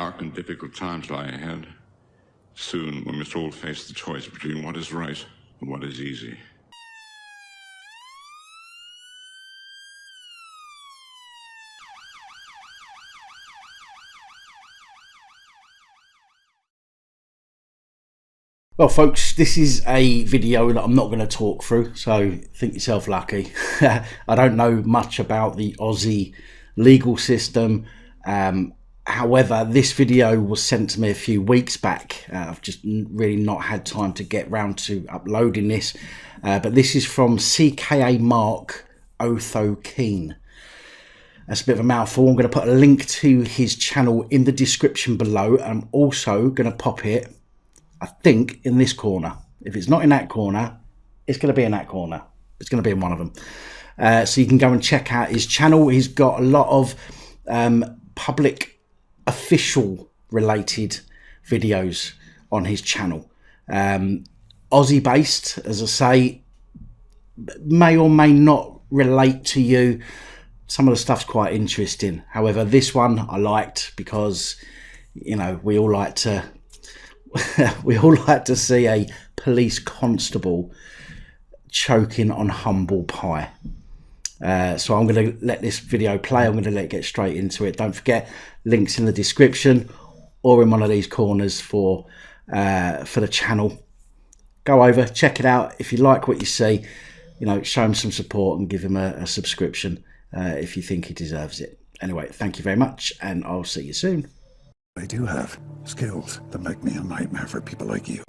dark and difficult times lie ahead. Soon we must all face the choice between what is right and what is easy. Well, folks, this is a video that I'm not going to talk through, so think yourself lucky. I don't know much about the Aussie legal system. However, this video was sent to me a few weeks back. I've just really not had time to get round to uploading this. But this is from CKA Mark Otho Keen. That's a bit of a mouthful. I'm going to put a link to his channel in the description below. I'm also going to pop it, I think, in this corner. If it's not in that corner, it's going to be in that corner. It's going to be in one of them. So you can go and check out his channel. He's got a lot of public official related videos on his channel. Aussie based, as I say, may or may not relate to you. Some of the stuff's quite interesting. However, this one I liked because, you know, we all like to see a police constable choking on humble pie. So I'm going to let this video play. I'm going to let it get straight into it. Don't forget, links in the description or in one of these corners for the channel. Go over, check it out. If you like what you see, you know, show him some support and give him a subscription if you think he deserves it. Anyway, thank you very much, and I'll see you soon. I do have skills that make me a nightmare for people like you.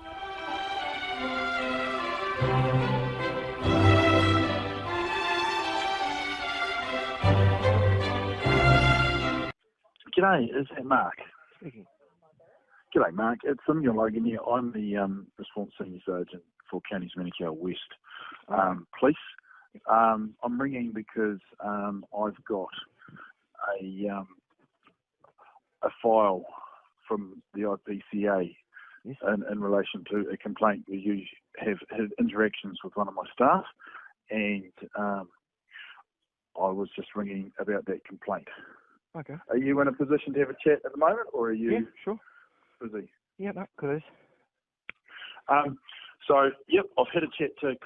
G'day, is that Mark speaking? G'day, Mark. It's Samuel Logan here. I'm the Response Senior Sergeant for Counties Manukau West Police. I'm ringing because I've got a file from the IPCA in relation to a complaint where you have had interactions with one of my staff, and I was just ringing about that complaint. Okay. Are you in a position to have a chat at the moment, or are you? Yeah, sure. Busy? Yeah, no, good. So, yep, I've had a chat to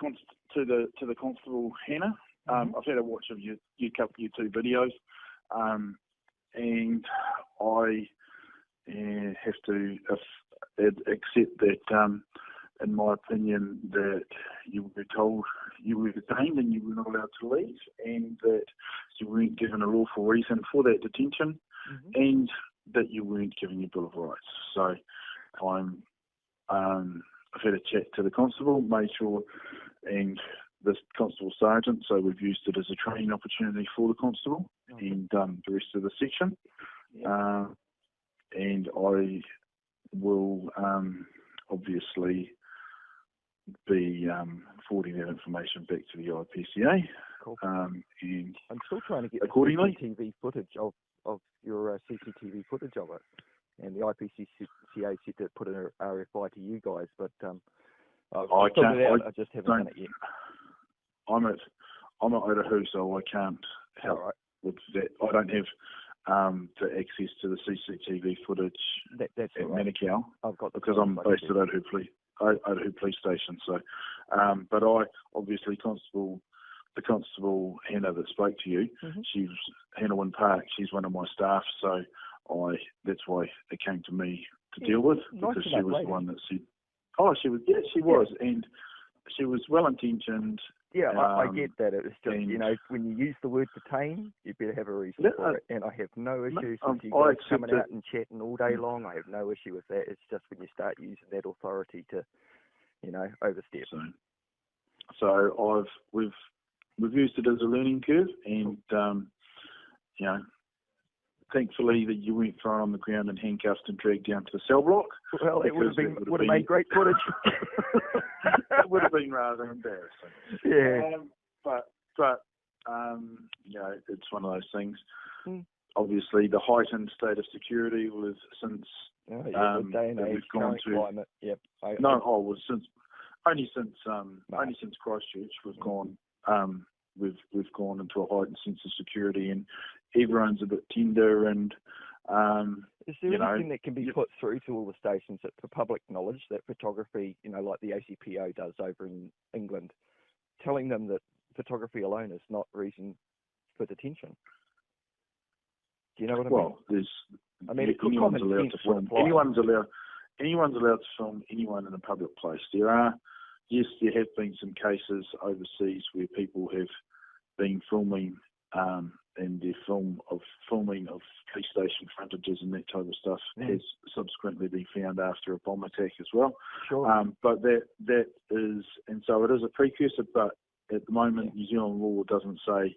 the constable Hannah. I've had a watch of your YouTube videos, and I have to accept that, in my opinion, that you were told you were detained and you were not allowed to leave, and that you weren't given a lawful reason for that detention, and that you weren't given your Bill of Rights. So I've had a chat to the constable, made sure, and the constable sergeant, so we've used it as a training opportunity for the constable and the rest of the section. And I will obviously be forwarding that information back to the IPCA. Cool. And I'm still trying to get accordingly CCTV footage of your CCTV footage of it, and the IPCA said to put an RFI to you guys, but I just haven't done it yet. I'm at Otahu, so I can't help with that. I don't have the access to the CCTV footage that's at right. Manukau. I've got because I'm based at Otahu Police Station. So, but I obviously the constable Hannah that spoke to you, she's Hannah Wynn Park. She's one of my staff, so that's why it came to me to deal with, because she was the one that said, she was, and she was well intentioned. Yeah, I get that. It was just, you know, when you use the word detain, you better have a reason for it. And I have no issues with you guys coming out and chatting all day long. I have no issue with that. It's just when you start using that authority to, you know, overstep. So we've used it as a learning curve, and you know, thankfully that you weren't thrown on the ground and handcuffed and dragged down to the cell block. Well, it would have made great footage. It would have been rather embarrassing. Yeah. But you know, it's one of those things. Obviously, the heightened state of security was since day and age, we've gone to climate. Yep. Only since Christchurch we've gone. We've gone into a heightened sense of security, and everyone's a bit tender, and Is there anything that can be put through to all the stations that, for public knowledge, that photography, like the ACPO does over in England, telling them that photography alone is not reason for detention? Do you know what I mean? Well, anyone's allowed to film. Anyone's allowed to film anyone in a public place. There have been some cases overseas where people have been filming and their filming of police station frontages and that type of stuff has subsequently been found after a bomb attack as well. Sure. But that is, and so it is a precursor, but at the moment New Zealand law doesn't say,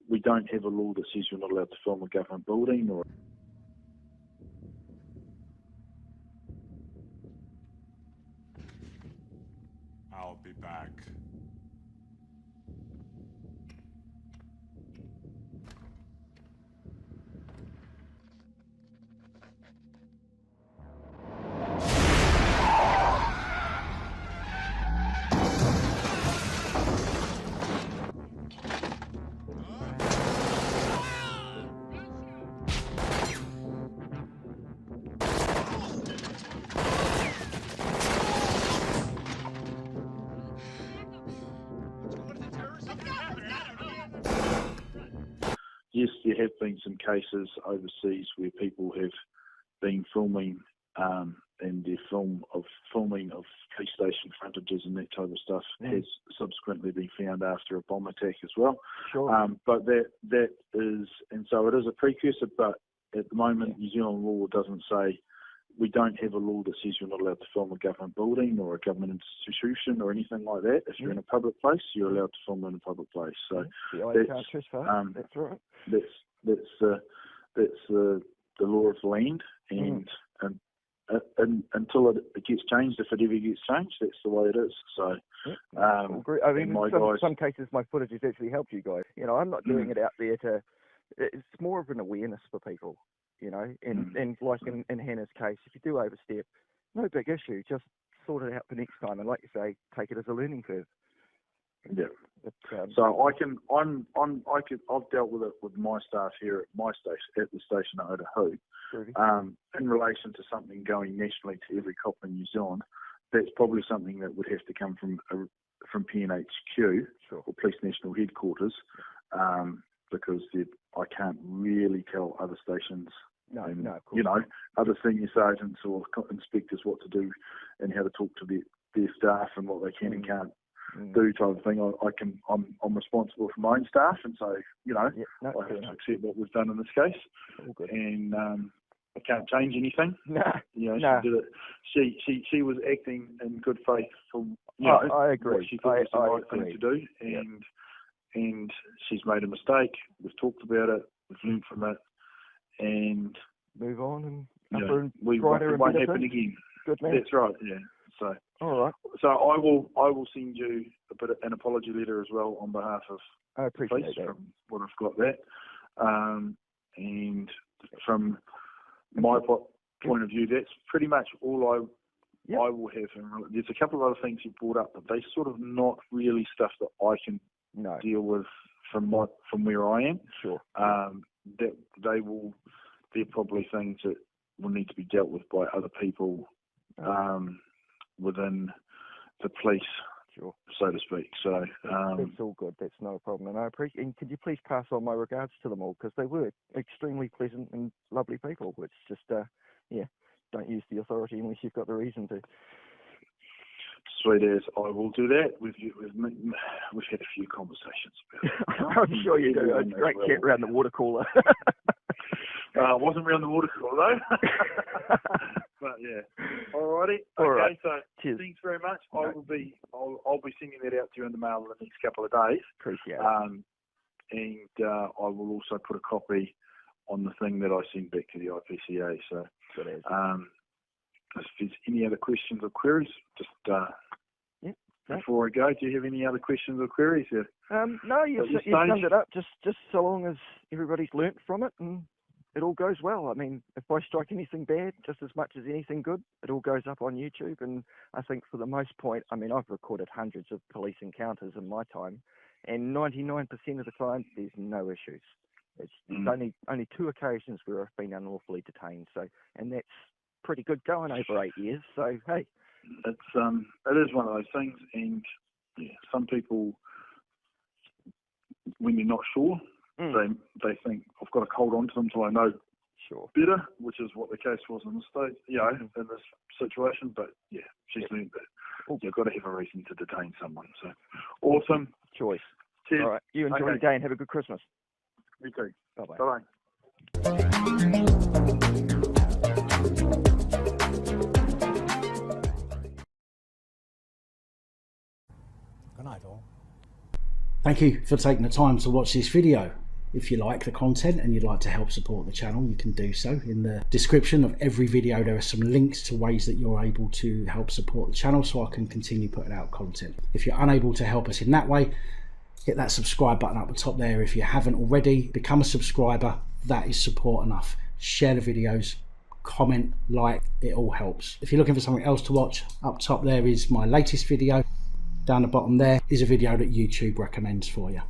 we don't have a law that says you're not allowed to film a government building or I'll be back. Yes, there have been some cases overseas where people have been filming and their filming of police station frontages and that type of stuff has subsequently been found after a bomb attack as well. Sure. But that is, and so it is a precursor, but at the moment New Zealand law doesn't say, we don't have a law that says you're not allowed to film a government building or a government institution or anything like that. If you're in a public place, you're allowed to film in a public place. So that's right. That's the law of the land, and until it gets changed, if it ever gets changed, that's the way it is. So, I mean, some cases my footage has actually helped you guys. I'm not doing it out there to. It's more of an awareness for people. And like in Hannah's case, if you do overstep, no big issue. Just sort it out for next time, and like you say, take it as a learning curve. Yeah. So I've dealt with it with my staff here at my station, at the station at Otahu, in relation to something going nationally to every cop in New Zealand. That's probably something that would have to come from PNHQ or Police National Headquarters, because I can't really tell other stations. Other senior sergeants or inspectors what to do and how to talk to their staff and what they can and can't do, type of thing. I'm responsible for my own staff, and so I have to accept what was done in this case, and I can't change anything. She did it. She was acting in good faith for I agree. What she thought was the right thing to do, and she's made a mistake. We've talked about it. We've learned from it. And move on, and it won't happen again. Good man. That's right. Yeah. So all right. So I will send you an apology letter as well on behalf of I appreciate police that. from what I've got that. And from my point of view, that's pretty much all I will have. And there's a couple of other things you brought up, but they sort of not really stuff that I can deal with from where I am. Sure. They're probably things that will need to be dealt with by other people within the police, so to speak. So that's all good. That's no problem. And I appreciate. And could you please pass on my regards to them all, because they were extremely pleasant and lovely people. It's just don't use the authority unless you've got the reason to. Sweet as, I will do that. We've had a few conversations about it. I'm sure you do. It's a great chat around the water cooler. Wasn't around the water cooler though. But yeah. Alrighty. All right. So cheers. Thanks very much. I'll be sending that out to you in the mail in the next couple of days. Appreciate it. And I will also put a copy on the thing that I send back to the IPCA. So if there's any other questions or queries, just before I go, do you have any other questions or queries here? No, you've summed it up. Just so long as everybody's learnt from it and it all goes well. I mean, if I strike anything bad, just as much as anything good, it all goes up on YouTube. And I think for the most part, I mean, I've recorded hundreds of police encounters in my time, and 99% of the time, there's no issues. It's only 2 occasions where I've been unlawfully detained. So, and that's pretty good going over 8 years. So hey, it is one of those things, and yeah, some people, when you're not sure, they think I've got to hold on to them until I know better, which is what the case was in the States, in this situation. But yeah, she's learned that you've got to have a reason to detain someone. So awesome choice. Cheers. All right, you enjoy the day and have a good Christmas. You too. Bye-bye. Bye-bye. Good night, all. Thank you for taking the time to watch this video. If you like the content and you'd like to help support the channel, you can do so. In the description of every video there are some links to ways that you're able to help support the channel so I can continue putting out content. If you're unable to help us in that way, hit that subscribe button up the top there. If you haven't already, become a subscriber. That is support enough. Share the videos, comment, like, it all helps. If you're looking for something else to watch, up top there is my latest video. Down the bottom there is a video that YouTube recommends for you.